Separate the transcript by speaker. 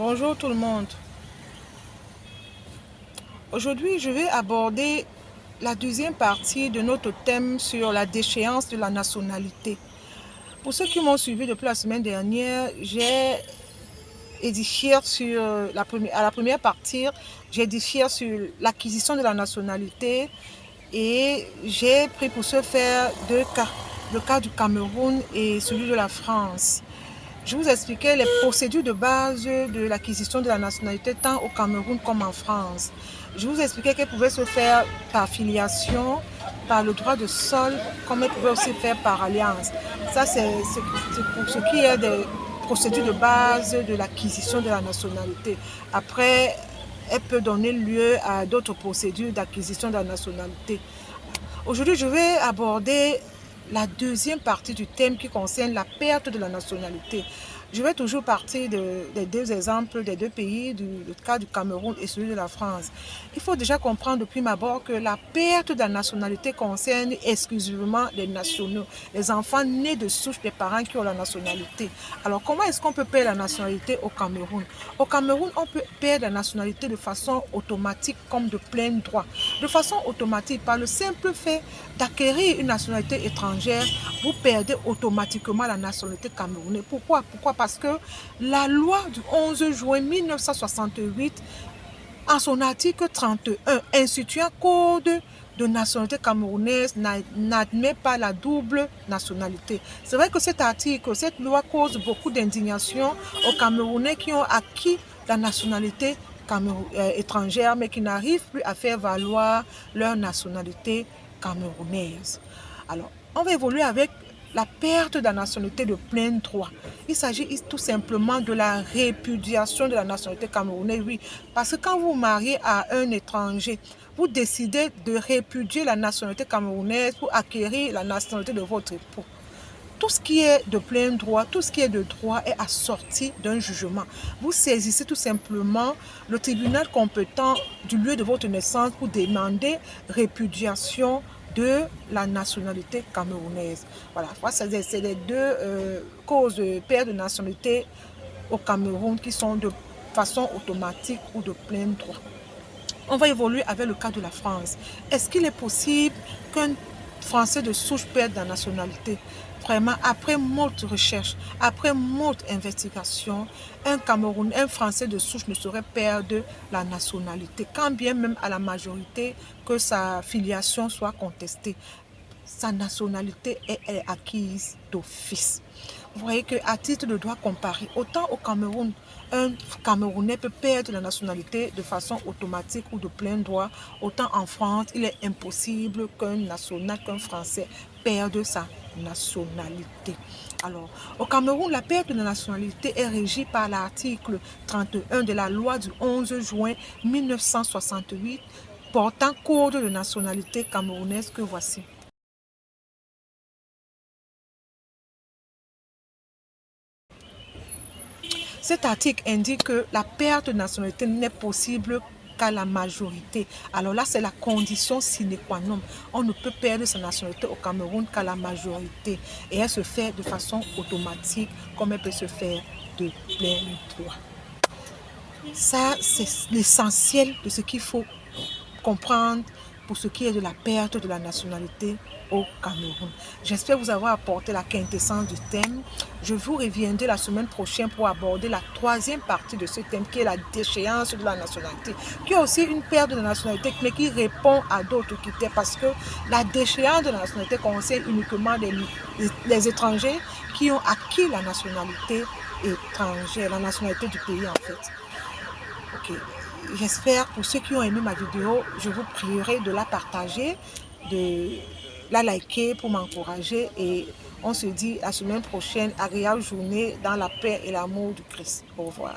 Speaker 1: Bonjour tout le monde. Aujourd'hui, je vais aborder la deuxième partie de notre thème sur la déchéance de la nationalité. Pour ceux qui m'ont suivi depuis la semaine dernière, j'ai édifié sur à la première partie, j'ai édifié sur l'acquisition de la nationalité et j'ai pris pour ce faire deux cas, le cas du Cameroun et celui de la France. Je vous expliquais les procédures de base de l'acquisition de la nationalité tant au Cameroun comme en France. Je vous expliquais qu'elle pouvait se faire par filiation, par le droit de sol, comme elle pouvait aussi faire par alliance. Ça, c'est pour ce qui est des procédures de base de l'acquisition de la nationalité. Après, elle peut donner lieu à d'autres procédures d'acquisition de la nationalité. Aujourd'hui, je vais aborder la deuxième partie du thème qui concerne la perte de la nationalité. Je vais toujours partir des deux exemples des deux pays, le cas du Cameroun et celui de la France. Il faut déjà comprendre de prime abord que la perte de la nationalité concerne exclusivement les nationaux, les enfants nés de souche des parents qui ont la nationalité. Alors, comment est-ce qu'on peut perdre la nationalité au Cameroun? Au Cameroun, on peut perdre la nationalité de façon automatique comme de plein droit. De façon automatique, par le simple fait d'acquérir une nationalité étrangère, vous perdez automatiquement la nationalité camerounaise. Pourquoi? Parce que la loi du 11 juin 1968, en son article 31, instituant un code de nationalité camerounaise, n'admet pas la double nationalité. C'est vrai que cet article, cette loi cause beaucoup d'indignation aux Camerounais qui ont acquis la nationalité étrangère, mais qui n'arrivent plus à faire valoir leur nationalité camerounaise. Alors, on va évoluer avec la perte de la nationalité de plein droit. Il s'agit tout simplement de la répudiation de la nationalité camerounaise, oui. Parce que quand vous mariez à un étranger, vous décidez de répudier la nationalité camerounaise pour acquérir la nationalité de votre époux. Tout ce qui est de plein droit, tout ce qui est de droit est assorti d'un jugement. Vous saisissez tout simplement le tribunal compétent du lieu de votre naissance pour demander répudiation de la nationalité camerounaise. Voilà, c'est les deux causes de perte de nationalité au Cameroun qui sont de façon automatique ou de plein droit. On va évoluer avec le cas de la France. Est-ce qu'il est possible qu'un Français de souche perde la nationalité? Vraiment, après moult recherches, après moult investigations, un Français de souche ne saurait perdre la nationalité, quand bien même à la majorité que sa filiation soit contestée. Sa nationalité est acquise d'office. Vous voyez qu'à titre de droit comparé, autant au Cameroun, un Camerounais peut perdre la nationalité de façon automatique ou de plein droit, autant en France, il est impossible qu'un Français perde sa nationalité. Alors, au Cameroun, la perte de la nationalité est régie par l'article 31 de la loi du 11 juin 1968 portant code de nationalité camerounaise que voici. Cet article indique que la perte de nationalité n'est possible qu'à la majorité. Alors là, c'est la condition sine qua non. On ne peut perdre sa nationalité au Cameroun qu'à la majorité. Et elle se fait de façon automatique, comme elle peut se faire de plein droit. Ça, c'est l'essentiel de ce qu'il faut comprendre pour ce qui est de la perte de la nationalité au Cameroun. J'espère vous avoir apporté la quintessence du thème. Je vous reviendrai la semaine prochaine pour aborder la troisième partie de ce thème qui est la déchéance de la nationalité, qui est aussi une perte de la nationalité mais qui répond à d'autres critères parce que la déchéance de la nationalité concerne uniquement les étrangers qui ont acquis la nationalité étrangère, la nationalité du pays en fait. Ok. J'espère, pour ceux qui ont aimé ma vidéo, je vous prierai de la partager, de la liker pour m'encourager et on se dit à la semaine prochaine, agréable journée dans la paix et l'amour du Christ. Au revoir.